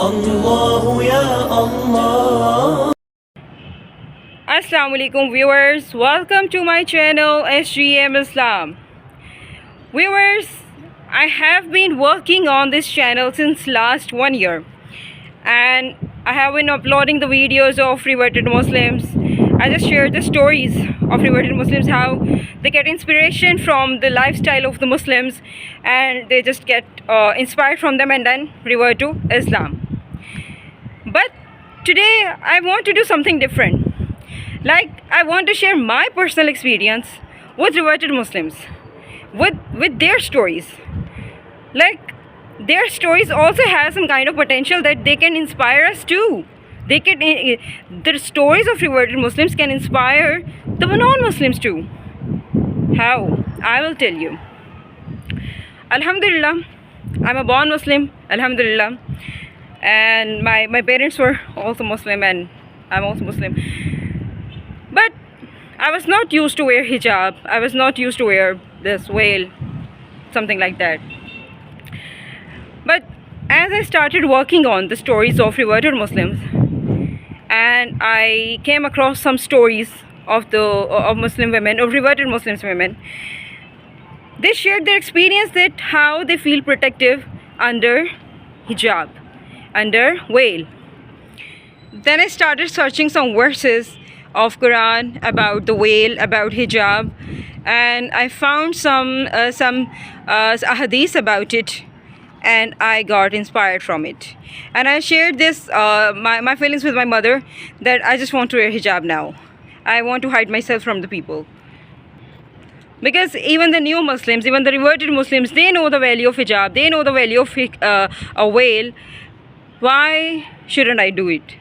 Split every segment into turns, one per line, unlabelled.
الله يا الله.
Assalamu alaikum viewers, welcome to my channel SGM Islam. Viewers, I have been working on this channel since last 1 year, and I have been uploading the videos of reverted Muslims. I just share the stories of reverted Muslims, how they get inspiration from the lifestyle of the Muslims and they just get inspired from them and then revert to Islam. But today I want to do something different. Like, I want to share my personal experience with reverted Muslims, with their stories. Like, their stories also have some kind of potential that they can inspire us too. The stories of reverted Muslims can inspire the non-Muslims too. How? I will tell you. Alhamdulillah, I'm a born Muslim, Alhamdulillah, and my parents were also Muslim and I'm also Muslim. But I was not used to wear hijab. I was not used to wear this veil, something like that. But as I started working on the stories of reverted Muslims, and I came across some stories of Muslim women, of reverted Muslim women, they shared their experience that how they feel protective under hijab, under veil. Then I started searching some verses of Quran about the veil, about hijab, and I found some ahadith about it, and I got inspired from it. And I shared this my feelings with my mother that I just want to wear hijab now. I want to hide myself from the people. Because even the new Muslims, even the reverted Muslims, they know the value of hijab, they know the value of a veil. Why shouldn't I do it?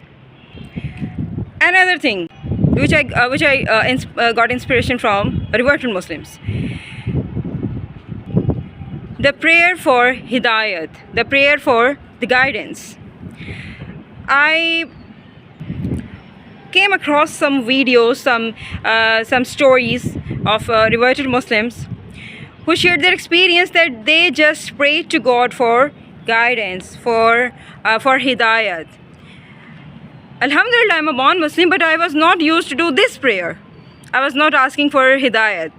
Another thing which I got inspiration from reverted Muslims: the prayer for hidayat, the prayer for the guidance. I came across some videos, some stories of reverted Muslims who shared their experience that they just prayed to God for guidance, for hidayat. Alhamdulillah, I'm a born Muslim, but I was not used to do this prayer. I was not asking for hidayat.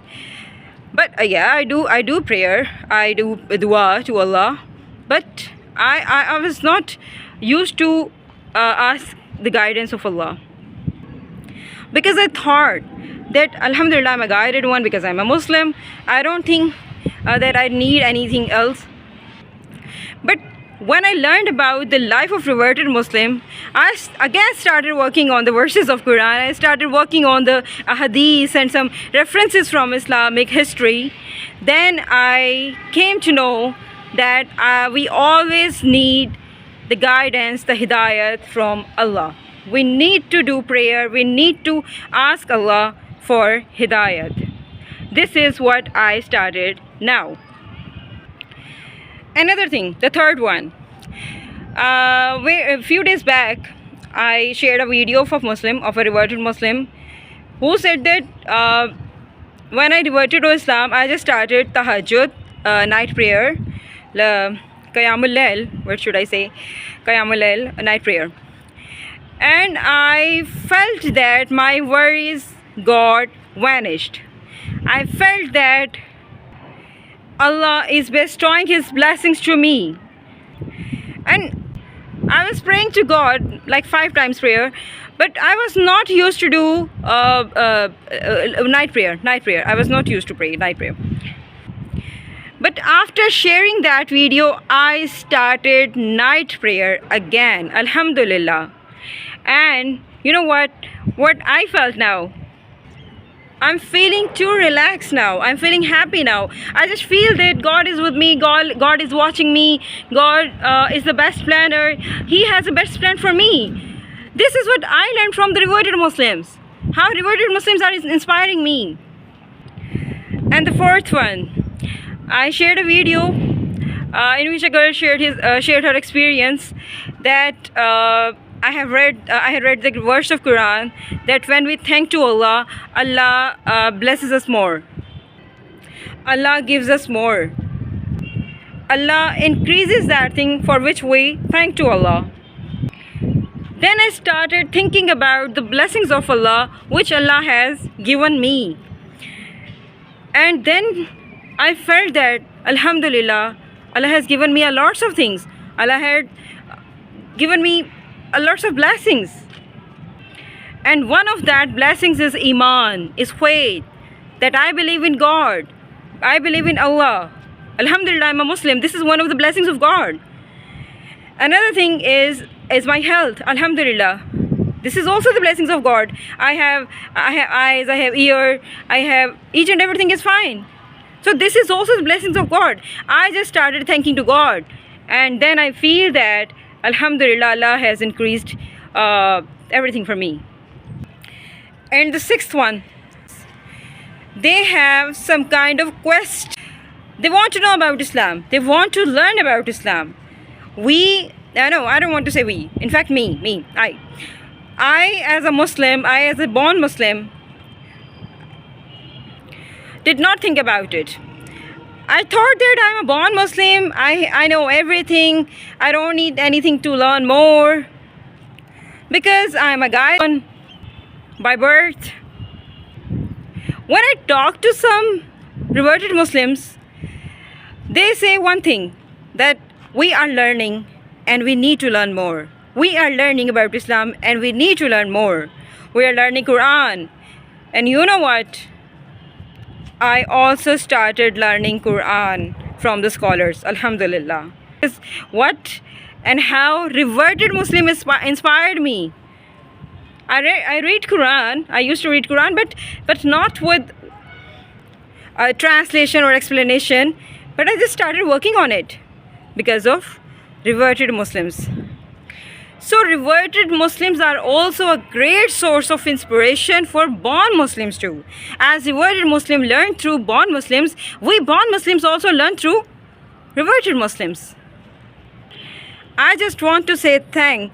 But yeah, I do prayer, I do dua to Allah, but I was not used to ask the guidance of Allah, because I thought that Alhamdulillah, I'm a guided one because I'm a Muslim. I don't think that I need anything else. But when I learned about the life of reverted Muslim, I again started working on the verses of Quran. I started working on the hadiths and some references from Islamic history. Then I came to know that we always need the guidance, the hidayat from Allah. We need to do prayer. We need to ask Allah for hidayat. This is what I started now. Another thing, the third one. A few days back, I shared a video of a reverted Muslim, who said that when I reverted to Islam, I just started tahajjud, night prayer, Qiyamul Layl, what should I say, Qiyamul Layl, night prayer. And I felt that my worries got vanished. I felt that Allah is bestowing His blessings to me. And I was praying to God like 5 times prayer, but I was not used to do night prayer. I was not used to pray night prayer. But after sharing that video, I started night prayer again, Alhamdulillah. And you know what I felt now? I'm feeling too relaxed now. I'm feeling happy now. I just feel that God is with me. God is watching me. God is the best planner. He has the best plan for me. This is what I learned from the reverted Muslims. How reverted Muslims are inspiring me. And the fourth one, I shared a video in which a girl shared her experience that I had read the verse of Quran that when we thank to Allah, Allah blesses us more. Allah gives us more. Allah increases that thing for which we thank to Allah. Then I started thinking about the blessings of Allah which Allah has given me. And then I felt that Alhamdulillah, Allah has given me a lots of things. Allah had given me a lots of blessings. And one of that blessings is Iman, is faith, that I believe in God. I believe in Allah. Alhamdulillah, I'm a Muslim. This is one of the blessings of God. Another thing is my health. Alhamdulillah. This is also the blessings of God. I have eyes, I have ear, I have each and everything is fine. So this is also the blessings of God. I just started thanking to God. And then I feel that Alhamdulillah, Allah has increased everything for me. And the sixth one, they have some kind of quest. They want to know about Islam. They want to learn about Islam. I don't want to say we. In fact, I as a Muslim, I as a born Muslim, did not think about it. I thought that I'm a born Muslim. I know everything. I don't need anything to learn more because I'm a guy by birth. When I talk to some reverted Muslims, they say one thing, that we are learning and we need to learn more. We are learning about Islam and we need to learn more. We are learning Quran. And you know what? I also started learning Quran from the scholars, Alhamdulillah. What and how reverted Muslim inspired me. I read Quran. I used to read Quran, but not with a translation or explanation. But I just started working on it because of reverted Muslims. So reverted Muslims are also a great source of inspiration for born Muslims too. As reverted Muslims learn through born Muslims, we born Muslims also learn through reverted Muslims. I just want to say thank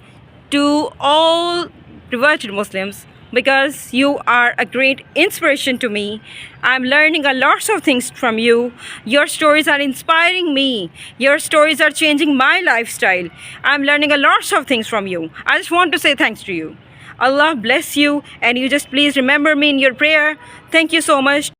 to all reverted Muslims because you are a great inspiration to me. I'm learning a lot of things from you. Your stories are inspiring me. Your stories are changing my lifestyle. I'm learning a lot of things from you. I just want to say thanks to you. Allah bless you, and you just please remember me in your prayer. Thank you so much.